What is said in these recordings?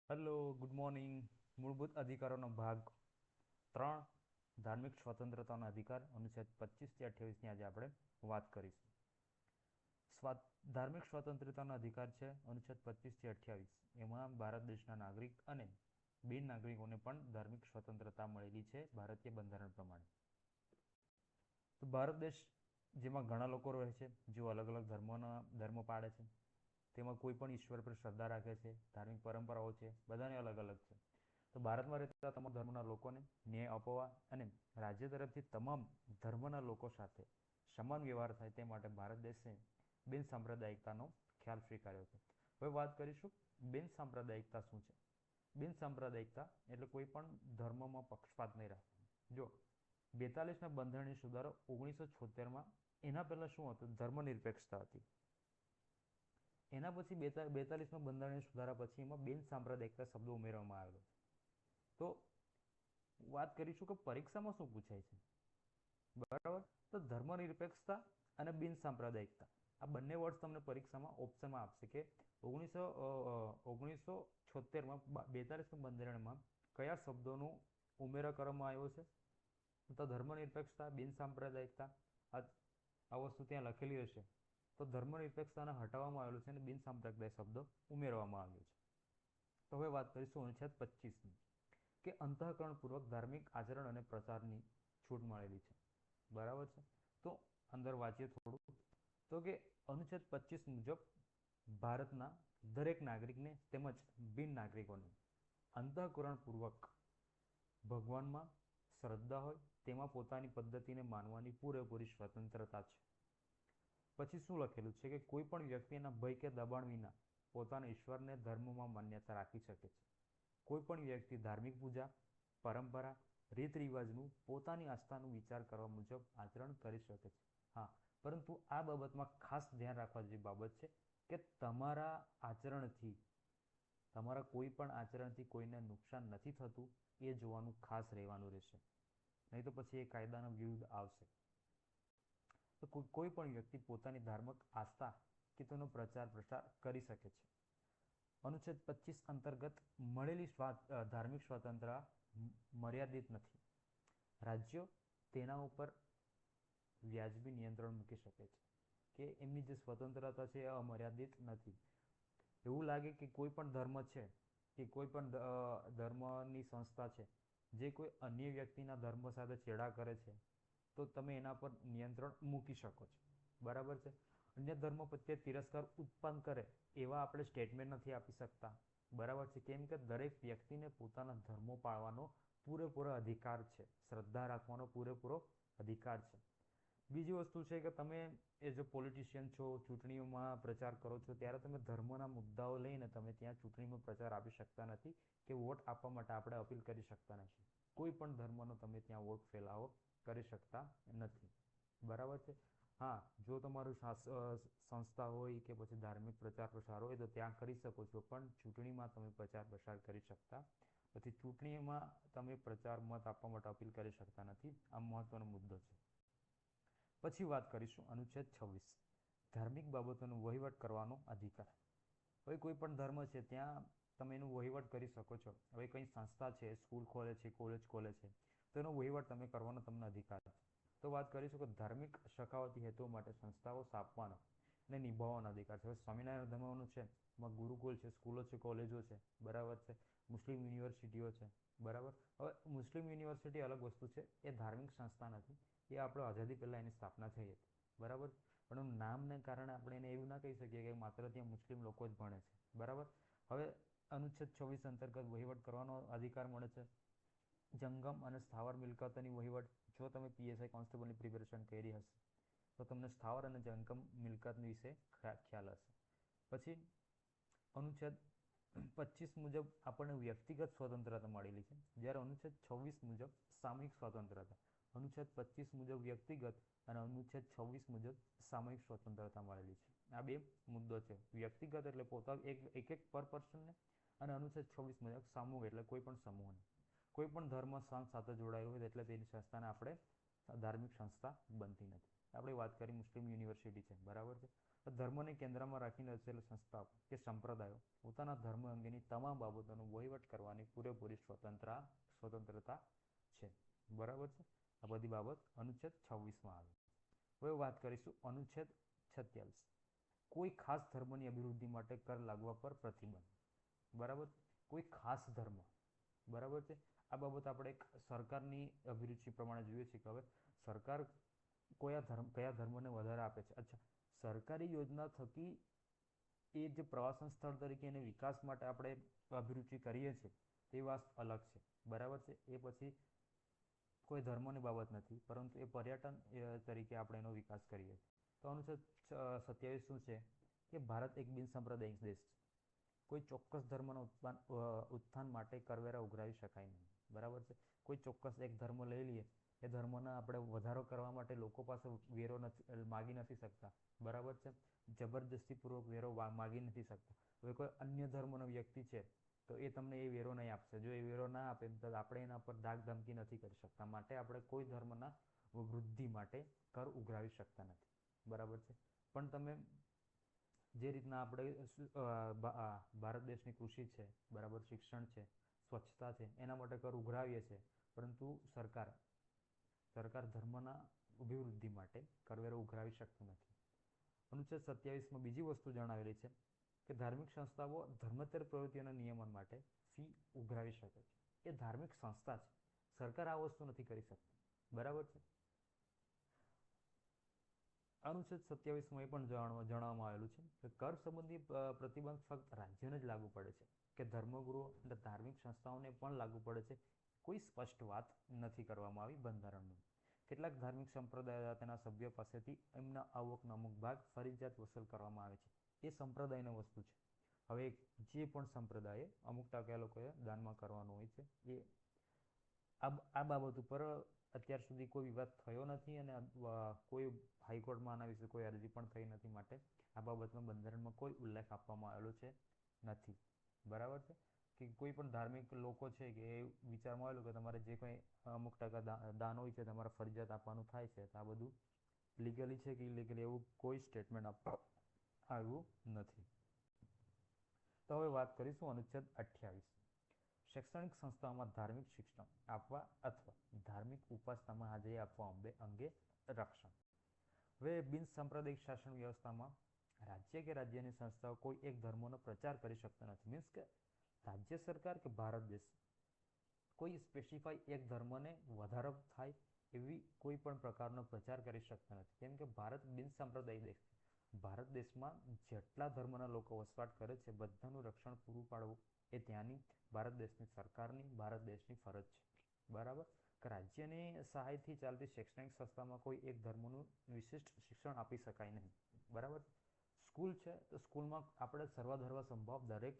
Hello, good morning. મૂળભૂત અધિકારોનો ભાગ 3, ધાર્મિક સ્વતંત્રતાનો અધિકાર, અનુચ્છેદ 25 થી 28ની આજે આપણે વાત કરીશું. ધાર્મિક સ્વતંત્રતાનો અધિકાર છે અનુચ્છેદ 25 થી 28. એમાં ભારત દેશના નાગરિક અને બિન નાગરિકોને પણ ધાર્મિક સ્વતંત્રતા મળેલી છે ભારતીય બંધારણ પ્રમાણે. તો ભારત દેશ જેમાં ઘણા લોકો રહે છે, જેઓ અલગ અલગ ધર્મ પાળે છે. તેમાં કોઈ પણ ઈશ્વર પર શ્રદ્ધા રાખે છે, ધાર્મિક પરંપરાઓ છે, બધાને અલગ અલગ છે. તો ભારતમાં રહેતા તમામ ધર્મના લોકોને ન્યાય અપાવવા અને રાજ્ય તરફથી તમામ ધર્મના લોકો સાથે સમાન વ્યવહાર થાય તે માટે ભારત દેશે બિન સાંપ્રદાયિકતાનો ખ્યાલ સ્વીકાર્યો છે. હવે વાત કરીશું બિન સાંપ્રદાયિકતા શું છે. બિન સાંપ્રદાયિકતા એટલે કોઈ પણ ધર્મમાં પક્ષપાત નહીં રાખવાનો. જો 42ના બંધારણીય સુધારો 1976માં, એના પહેલા શું હતું? ધર્મનિરપેક્ષતા હતી. એના પછી 42માં બંધારણીય સુધારા પછી એમાં બિન સાંપ્રદાયિકતા શબ્દો ઉમેરવામાં આવેલો. તો વાત કરીશું કે પરીક્ષામાં શું પૂછાય છે, બરાબર? તો ધર્મનિરપેક્ષતા અને બિન સાંપ્રદાયિકતા, આ બંને વર્ડ તમને પરીક્ષામાં ઓપ્શનમાં આપશે કે 1976માં 42માં બંધારણમાં કયા શબ્દોનો ઉમેરો કરવામાં આવ્યો છે. તો ધર્મનિરપેક્ષતા, બિન સાંપ્રદાયિકતા, આ વસ્તુ ત્યાં લખેલી હશે. તો ધર્મનિરપેક્ષતાને હટાવવામાં આવેલું છે અને બિન સાંપ્રદાયિક શબ્દ ઉમેરવામાં આવ્યો છે. તો હવે વાત કરીશું અનુચ્છેદ 25ની, કે અંતઃકરણપૂર્વક ધાર્મિક આચરણ અને પ્રચારની છૂટ મળેલી છે, બરાબર છે? તો અંદર વાંચીએ થોડું. તો કે અનુચ્છેદ 25 મુજબ ભારતના દરેક નાગરિકને તેમજ બિન નાગરિકોને અંતઃકરણપૂર્વક ભગવાનમાં શ્રદ્ધા હોય તેમાં પોતાની પદ્ધતિને માનવાની પૂરેપૂરી સ્વતંત્રતા છે. પછી શું લખેલું છે કે કોઈ પણ વ્યક્તિના ભય કે દબાણ વિના પોતાના ઈશ્વરને ધર્મમાં માન્યતા રાખી શકે છે. કોઈ પણ વ્યક્તિ ધાર્મિક પૂજા, પરંપરા, રીત રિવાજનું પોતાની આસ્થાનું વિચાર કરવા મુજબ આચરણ કરી શકે છે. હા, પરંતુ આ બાબતમાં ખાસ ધ્યાન રાખવા જેવી બાબત છે કે તમારા કોઈ પણ આચરણથી કોઈને નુકસાન નથી થતું એ જોવાનું ખાસ રહેવાનું રહેશે, નહીં તો પછી એ કાયદાના વિરુદ્ધ આવશે. તો કોઈ પણ વ્યક્તિ પોતાની ધાર્મિક આસ્થા કે તેનો પ્રચાર પ્રસાર કરી શકે છે. અનુચ્છેદ 25 અંતર્ગત મળેલી ધાર્મિક સ્વતંત્રતા મર્યાદિત નથી. રાજ્યો તેના ઉપર વ્યાજબી નિયંત્રણ મૂકી શકે છે, કે એમની જે સ્વતંત્રતા છે એ અમર્યાદિત નથી. એવું લાગે કે કોઈ પણ ધર્મ છે કે કોઈ પણ ધર્મની સંસ્થા છે જે કોઈ અન્ય વ્યક્તિના ધર્મ સાથે છેડા કરે છે, તો તમે એના પર નિયંત્રણ મૂકી શકો છો, બરાબર છે? અન્ય ધર્મ પ્રત્યે તિરસ્કાર ઉત્પન્ન કરે એવા આપણે સ્ટેટમેન્ટ નથી આપી શકતા, બરાબર છે? કેમ કે દરેક વ્યક્તિને પોતાના ધર્મો પાળવાનો પૂરેપૂરો અધિકાર છે, શ્રદ્ધા રાખવાનો પૂરેપૂરો અધિકાર છે. બીજી વસ્તુ છે કે તમે એઝ અ પોલિટિશિયન છો, ચૂંટણીઓમાં પ્રચાર કરો છો, ત્યારે તમે ધર્મના મુદ્દાઓ લઈને તમે ત્યાં ચૂંટણીમાં પ્રચાર આપી શકતા નથી, કે વોટ આપવા માટે આપણે અપીલ કરી શકતા નથી. કોઈ પણ ધર્મનો તમે ત્યાં વોટ ફેલાવો કરી શકતા નથી, બરાબર છે? હા, જો તમારું સંસ્થા હોય કે પછી ધાર્મિક પ્રચાર પ્રસાર હોય તો ત્યાં કરી શકો છો, પણ ચૂંટણીમાં તમે પ્રચાર પ્રસાર કરી શકતા નથી. ચૂંટણીમાં તમે પ્રચાર મત આપવા માટે અપીલ કરી શકતા નથી. આ મહત્વનો મુદ્દો છે. પછી વાત કરીશું અનુચ્છેદ 26, ધાર્મિક બાબતોનો વહીવટ કરવાનો અધિકાર. હવે કોઈ પણ ધર્મ છે ત્યાં તમે એનો વહીવટ કરી શકો છો. હવે કંઈ સંસ્થા છે, સ્કૂલ ખોલે છે, કોલેજ ખોલે છે, તો એનો વહીવટ તમે કરવાનો તમને અધિકાર છે. તો વાત કરીશું કે ધાર્મિક સખાવતી હેતુઓ માટે સંસ્થાઓ સ્થાપવાનો અને નિભાવવાનો અધિકાર છે. હવે સ્વામિનારાયણ ધર્મનું છે, એમાં ગુરુકુલ છે, સ્કૂલો છે, કોલેજો છે, બરાબર છે? મુસ્લિમ યુનિવર્સિટીઓ છે, બરાબર. હવે મુસ્લિમ યુનિવર્સિટી અલગ વસ્તુ છે, એ ધાર્મિક સંસ્થા નથી, એ આપણે આઝાદી પહેલાં એની સ્થાપના થઈ હતી, બરાબર. પણ એનું નામને કારણે આપણે એને એવું ના કહી શકીએ કે માત્ર ત્યાં મુસ્લિમ લોકો જ ભણે છે, બરાબર. હવે અનુચ્છેદ 26 અંતર્ગત વહીવટ કરવાનો અધિકાર મળે છે. જંગમ અને સ્થાવર મિલકતોની વહીવટ, જો તમે પીએસઆઈ કોન્સ્ટેબલની પ્રિપેરેશન કરી હશે તો તમને સ્થાવર અને જંગમ મિલકત વિશે ખ્યાલ હશે. પછી અનુચ્છેદ 25 મુજબ આપણને વ્યક્તિગત સ્વતંત્રતા મળેલી છે, જ્યારે અનુચ્છેદ 26 મુજબ સામૂહિક સ્વતંત્રતા. અનુચ્છેદ 25 મુજબ વ્યક્તિગત અને અનુચ્છેદ 26 મુજબ સામૂહિક સ્વતંત્રતા મળેલી છે. આ બે મુદ્દો છે. વ્યક્તિગત એટલે એક પર પર્સનને, અને અનુચ્છેદ 26 મુજબ સામૂહિક એટલે કોઈ પણ સમૂહને. કોઈ પણ ધર્મ સંઘ સાથે જોડાયું હોય એટલે તેની સંસ્થાને આપણે ધાર્મિક સંસ્થા બનતી નથી. આપણે વાત કરી મુસ્લિમ યુનિવર્સિટી છે, બરાબર છે? ધર્મને કેન્દ્રમાં રાખીને રચેલ સંસ્થાઓ કે સંપ્રદાયો પોતાના ધર્મ અંગેની તમામ બાબતોનો વહીવટ કરવાની પૂરેપૂરી સ્વતંત્રતા છે. બરાબર છે. આ બધી બાબત અનુચ્છેદ 26માં આવે. હવે વાત કરીશું અનુચ્છેદ 27. કોઈ ખાસ ધર્મની અભિવૃદ્ધિ માટે કર લાગવા પર પ્રતિબંધ. બરાબર. કોઈ ખાસ ધર્મ. બરાબર છે. આ બાબત આપણે સરકારની અભિરુચિ પ્રમાણે જોઈએ છીએ કે હવે સરકાર કયા ધર્મને વધારે આપે છે. અચ્છા, સરકારી યોજના થકી એ જે પ્રવાસન સ્થળ તરીકે એને વિકાસ માટે આપણે અભિરુચિ કરીએ છીએ તે વાત અલગ છે. બરાબર છે. એ પછી કોઈ ધર્મની બાબત નથી, પરંતુ એ પર્યટન તરીકે આપણે એનો વિકાસ કરીએ છીએ. તો અનુચ્છેદ 27 શું છે કે ભારત એક બિનસાંપ્રદાયિક દેશ છે. કોઈ ચોક્કસ ધર્મના ઉત્થાન માટે કરવેરા ઉઘરાવી શકાય નહીં. બરાબર છે. કોઈ ચોક્કસ એક ધર્મ લઈ લઈએ, એ ધર્મના આપણે વધારો કરવા માટે લોકો પાસે વેરો માગી નથી શકતા. બરાબર છે. જબરદસ્તીપૂર્વક વેરો માગી નથી શકતા. હવે કોઈ અન્ય ધર્મનો વ્યક્તિ છે તો એ તમને એ વેરો નહીં આપશે. જો એ વેરો ના આપે તો આપણે એના પર ધાક ધમકી નથી કરી શકતા. માટે આપણે કોઈ ધર્મના વૃદ્ધિ માટે કર ઉઘરાવી શકતા નથી. બરાબર છે. પણ તમે જે રીતના આપણે ભારત દેશની કૃષિ છે, બરાબર, શિક્ષણ છે, સ્વચ્છતા છે, એના માટે કર ઉઘરાવીએ છીએ, પરંતુ સરકાર ધર્મના અભિવૃદ્ધિ માટે કરવેરો ઉઘરાવી શકતું નથી. અનુચ્છેદ 27માં બીજી વસ્તુ જણાવેલી છે કે ધાર્મિક સંસ્થાઓ ધર્મેતર પ્રવૃત્તિઓના નિયમન માટે ફી ઉઘરાવી શકે છે. એ ધાર્મિક સંસ્થા છે, સરકાર આ વસ્તુ નથી કરી શકતી. બરાબર છે. અનુચ્છેદ 27માં એ પણ જણાવવામાં આવેલું છે કે કર સંબંધી પ્રતિબંધ ફક્ત રાજ્યને જ લાગુ પડે છે કે ધર્મગુરુઓ અને ધાર્મિક સંસ્થાઓને પણ લાગુ પડે છે. કોઈ સ્પષ્ટ વાત નથી કરવામાં આવી બંધારણની. કેટલાક ધાર્મિક સંપ્રદાયો તેના સભ્યો પાસેથી એમના આવકનો અમુક ભાગ ફરજિયાત વસૂલ કરવામાં આવે છે. એ સંપ્રદાયની વસ્તુ છે. હવે જે પણ સંપ્રદાયે અમુક ટકા લોકોએ દાનમાં કરવાનું હોય છે. એ આ બાબત ઉપર અત્યાર સુધી કોઈ વિવાદ થયો નથી અને કોઈ હાઈકોર્ટમાં આના વિશે કોઈ અરજી પણ થઈ નથી. માટે આ બાબતમાં બંધારણમાં કોઈ ઉલ્લેખ આપવામાં આવેલો છે નથી. બરાબર છે. કે કોઈ પણ ધાર્મિક લોકો છે કે એ વિચારમાં આવેલું કે તમારે જે કંઈ અમુક ટકા દાન હોય છે તમારે ફરજિયાત આપવાનું થાય છે. તો આ બધું લીગલી છે કે ઇલીગલી એવું કોઈ સ્ટેટમેન્ટ આપવામાં આવ્યું નથી. તો હવે વાત કરીશું અનુચ્છેદ 28. શૈક્ષણિક સંસ્થાઓમાં ધાર્મિક શિક્ષણ આપવા અથવા ધાર્મિક ઉપાસનામાં હાજરી આપવા અંગે રક્ષણ. હવે બિનસાંપ્રદાયિક શાસન વ્યવસ્થામાં રાજ્ય કે રાજ્યની સંસ્થાઓ કોઈ એક ધર્મનો પ્રચાર કરી શકતા નથી. મીન્સ કે રાજ્ય સરકાર કે ભારત દેશ કોઈ સ્પેસિફાઈ એક ધર્મને વધારો થાય એવી કોઈ પણ પ્રકારનો પ્રચાર કરી શકતા નથી. કેમ કે ભારત બિનસાંપ્રદાયિક દેશ છે. ભારત દેશમાં જેટલા ધર્મના લોકો વસવાટ કરે છે બધાનું રક્ષણ પૂરું પાડવું એ ત્યાંની ભારત દેશની સરકારની, ભારત દેશની ફરજ છે. બરાબર. કે રાજ્યની સહાયથી ચાલતી શૈક્ષણિક સંસ્થામાં કોઈ એક ધર્મનું વિશિષ્ટ શિક્ષણ આપી શકાય નહીં. બરાબર. સ્કૂલ છે તો સ્કૂલમાં આપણે સર્વધર્મ સંભાવ દરેક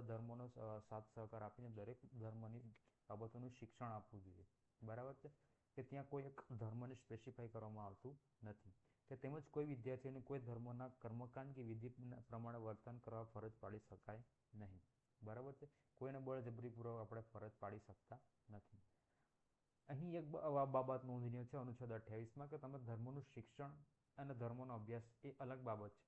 ધર્મનો સાથ સહકાર આપીને દરેક ધર્મની બાબતોનું શિક્ષણ આપવું જોઈએ. બરાબર છે. કે ત્યાં કોઈ એક ધર્મને સ્પેસિફાઈ કરવામાં આવતું નથી. કે તેમજ કોઈ વિદ્યાર્થીઓને કોઈ ધર્મના કર્મકાંડ કે વિધિ પ્રમાણે વર્તન કરવા ફરજ પાડી શકાય નહીં. બરાબર છે. કોઈને બળજબરીપૂર્વક આપણે ફરજ પાડી શકતા નથી. અહીં એક બાબત નોંધનીય છે અનુચ્છેદ 28માં કે તમે ધર્મનું શિક્ષણ અને ધર્મનો અભ્યાસ એ અલગ બાબત છે.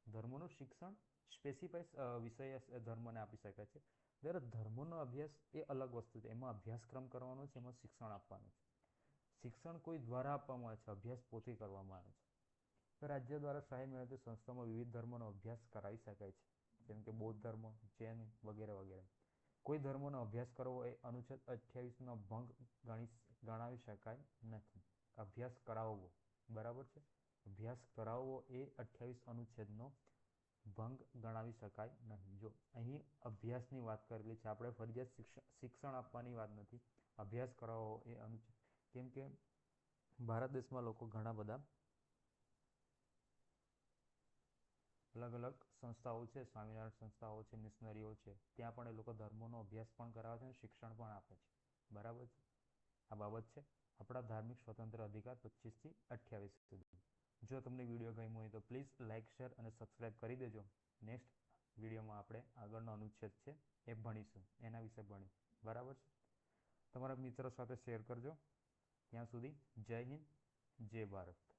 ધર્મનું શિક્ષણ સ્પેસિફાઈ વિષય ધર્મને આપી શકાય છે. જ્યારે ધર્મનો અભ્યાસ એ અલગ વસ્તુ છે. એમાં અભ્યાસક્રમ કરવાનો છે, એમાં શિક્ષણ આપવાનું છે. શિક્ષણ કોઈ દ્વારા આપવામાં આવે છે, અભ્યાસ પોતે કરવામાં આવે છે. રાજ્ય દ્વારા સહાય મેળવતી સંસ્થામાં વિવિધ ધર્મોનો અભ્યાસ કરાવી શકાય છે, જેમ કે બૌદ્ધ ધર્મ, જૈન વગેરે વગેરે. કોઈ ધર્મનો અભ્યાસ કરવો એ અનુચ્છેદ 28નો ભંગ ગણાવી શકાય નથી. અભ્યાસ કરાવવો. બરાબર છે. અભ્યાસ કરાવવો એ 28 અનુચ્છેદનો ભંગ ગણાવી શકાય નહીં. જો અહીં અભ્યાસની વાત કરેલી છે, આપણે ફરજિયાત શિક્ષણ આપવાની વાત નથી. અભ્યાસ કરાવવો એ અનુચ્છેદ. કેમ કે ભારત દેશમાં લોકો ઘણા બધા અલગ અલગ સંસ્થાઓ છે, સ્વામિનારાયણ સંસ્થાઓ છે, મિશનરીઓ છે, ત્યાં પણ એ લોકો ધર્મોનો અભ્યાસ પણ કરાવે છે અને શિક્ષણ પણ આપે છે. બરાબર છે. આ બાબત છે આપણા ધાર્મિક સ્વતંત્ર અધિકાર 25થી 28 સુધી. જો તમને વિડીયો ગમ્યો હોય તો પ્લીઝ લાઇક, શેર અને સબસ્ક્રાઈબ કરી દેજો. નેક્સ્ટ વિડીયોમાં આપણે આગળનો અનુચ્છેદ છે એ ભણીશું, એના વિશે ભણીશું. બરાબર છે. તમારા મિત્રો સાથે શેર કરજો. ત્યાં સુધી જય હિન્દ, જય ભારત.